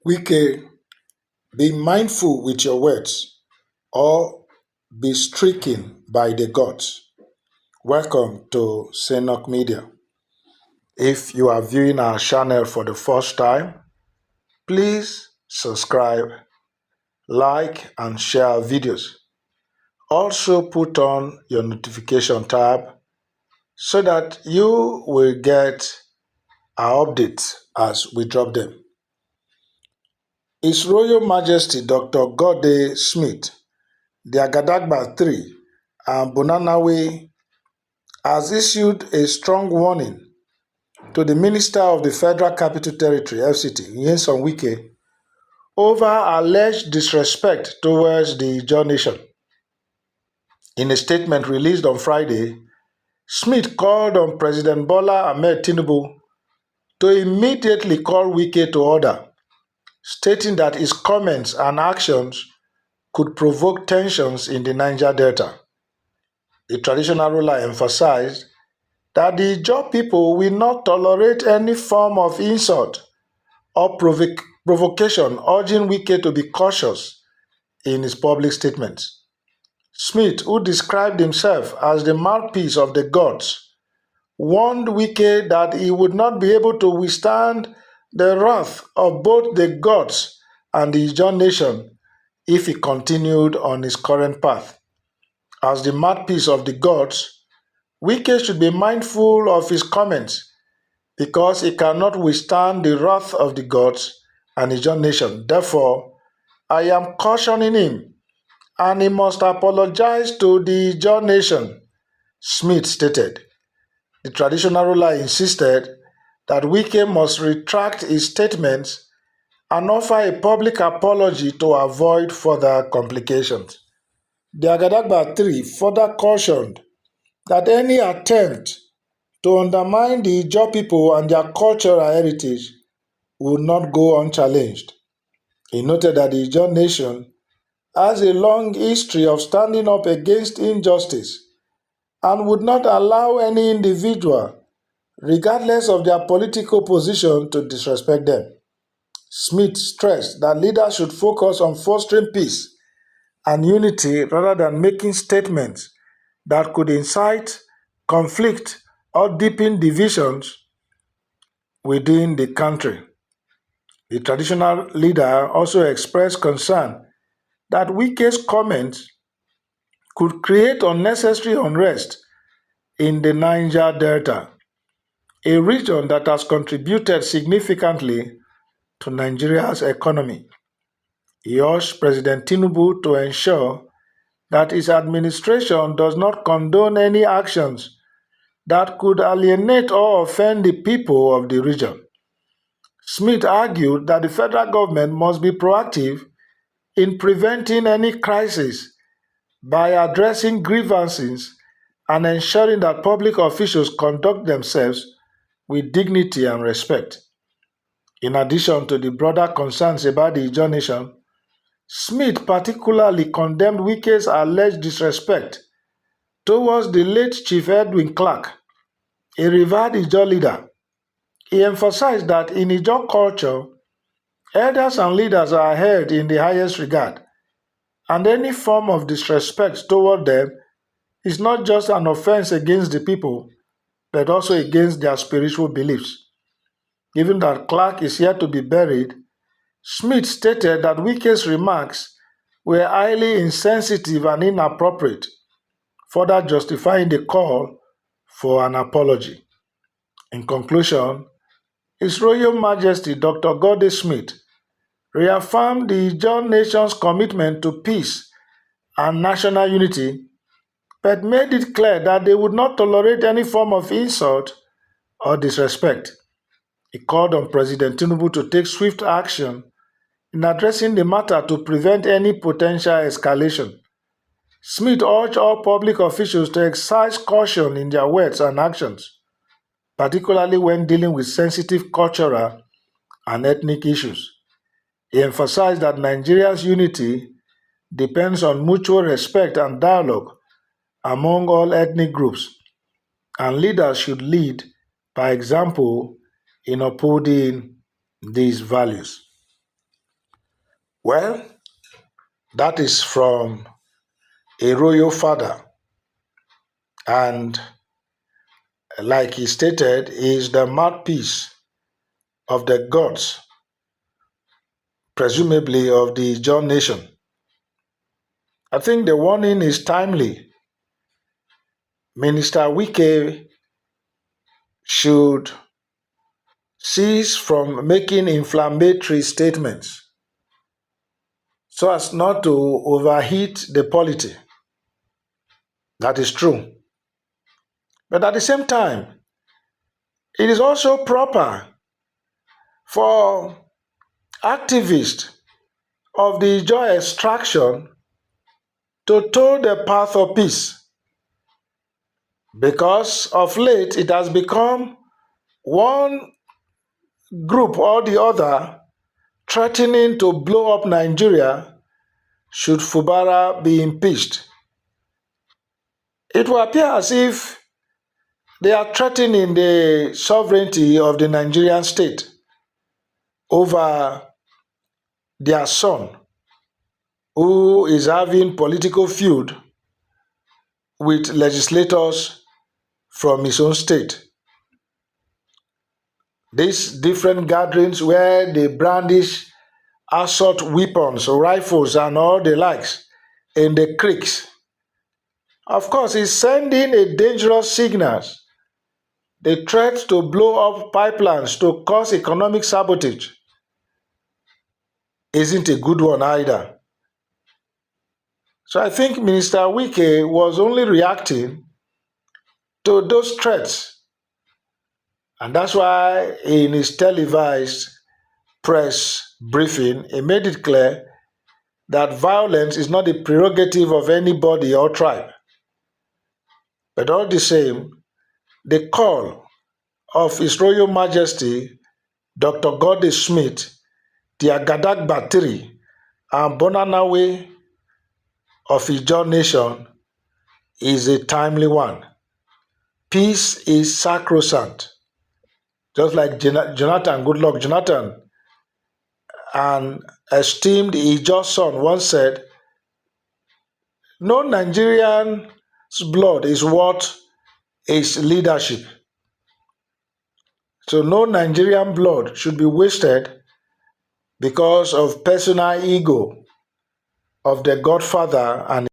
Wike, be mindful with your words or be stricken by the gods. Welcome to Senok Media. If you are viewing our channel for the first time, please subscribe, like, and share our videos. Also put on your notification tab so that you will get our updates as we drop them. His Royal Majesty Dr. Gode Smith, the Agadagba III, and Bonanawe has issued a strong warning to the Minister of the Federal Capital Territory (FCT), Nyesom Wike, over alleged disrespect towards the Ijaw nation. In a statement released on Friday, Smith called on President Bola Ahmed Tinubu to immediately call Wike to order, stating that his comments and actions could provoke tensions in the Niger Delta. The traditional ruler emphasized that the Ijaw people will not tolerate any form of insult or provocation, urging Wike to be cautious in his public statements. Smith, who described himself as the mouthpiece of the gods, warned Wike that he would not be able to withstand the wrath of both the gods and the Ijaw nation if he continued on his current path. As the mouthpiece of the gods, Wike should be mindful of his comments because he cannot withstand the wrath of the gods and Ijaw nation. Therefore, I am cautioning him, and he must apologize to the Ijaw nation, Smith stated. The traditional ruler insisted that Wike must retract his statements and offer a public apology to avoid further complications. The Agadagba III further cautioned that any attempt to undermine the Ijaw people and their cultural heritage would not go unchallenged. He noted that the Ijaw nation has a long history of standing up against injustice and would not allow any individual, regardless of their political position, to disrespect them. Smith stressed that leaders should focus on fostering peace and unity rather than making statements that could incite conflict or deepen divisions within the country. The traditional leader also expressed concern that Wike's comments could create unnecessary unrest in the Niger Delta, a region that has contributed significantly to Nigeria's economy. He urged President Tinubu to ensure that his administration does not condone any actions that could alienate or offend the people of the region. Smith argued that the federal government must be proactive in preventing any crisis by addressing grievances and ensuring that public officials conduct themselves with dignity and respect. In addition to the broader concerns about the Ijaw nation, Smith particularly condemned Wike's alleged disrespect towards the late Chief Edwin Clark, a revered Ijaw leader. He emphasized that in Ijaw culture, elders and leaders are held in the highest regard, and any form of disrespect toward them is not just an offense against the people, but also against their spiritual beliefs. Given that Clark is yet to be buried, Smith stated that Wike's remarks were highly insensitive and inappropriate, further justifying the call for an apology. In conclusion, His Royal Majesty Dr. Gode Smith reaffirmed the Ijaw nation's commitment to peace and national unity, but made it clear that they would not tolerate any form of insult or disrespect. He called on President Tinubu to take swift action in addressing the matter to prevent any potential escalation. Smith urged all public officials to exercise caution in their words and actions, particularly when dealing with sensitive cultural and ethnic issues. He emphasized that Nigeria's unity depends on mutual respect and dialogue among all ethnic groups, and leaders should lead by example in upholding these values. Well, that is from a royal father, and like he stated, he is the mouthpiece of the gods, presumably of the John nation. I think the warning is timely. Minister Wike should cease from making inflammatory statements so as not to overheat the polity. That is true. But at the same time, it is also proper for activists of the joy extraction to toe the path of peace, because of late it has become one group or the other threatening to blow up Nigeria should Fubara be impeached. It will appear as if they are threatening the sovereignty of the Nigerian state over their son, who is having political feud with legislators from his own state. These different gatherings where they brandish assault weapons, rifles, and all the likes in the creeks, of course, is sending a dangerous signal. The threat to blow up pipelines to cause economic sabotage isn't a good one either. So I think Minister Wike was only reacting to those threats. And that's why in his televised press briefing, he made it clear that violence is not the prerogative of anybody or tribe. But all the same, the call of His Royal Majesty Dr. Gode Smith, the Agadag Batiri, and Bonanawe of Ijaw Nation is a timely one. Peace is sacrosanct. Just like Jonathan, good luck, Jonathan, an esteemed Ijaw son once said, no Nigerian's blood is worth his leadership. So no Nigerian blood should be wasted because of personal ego of the Godfather and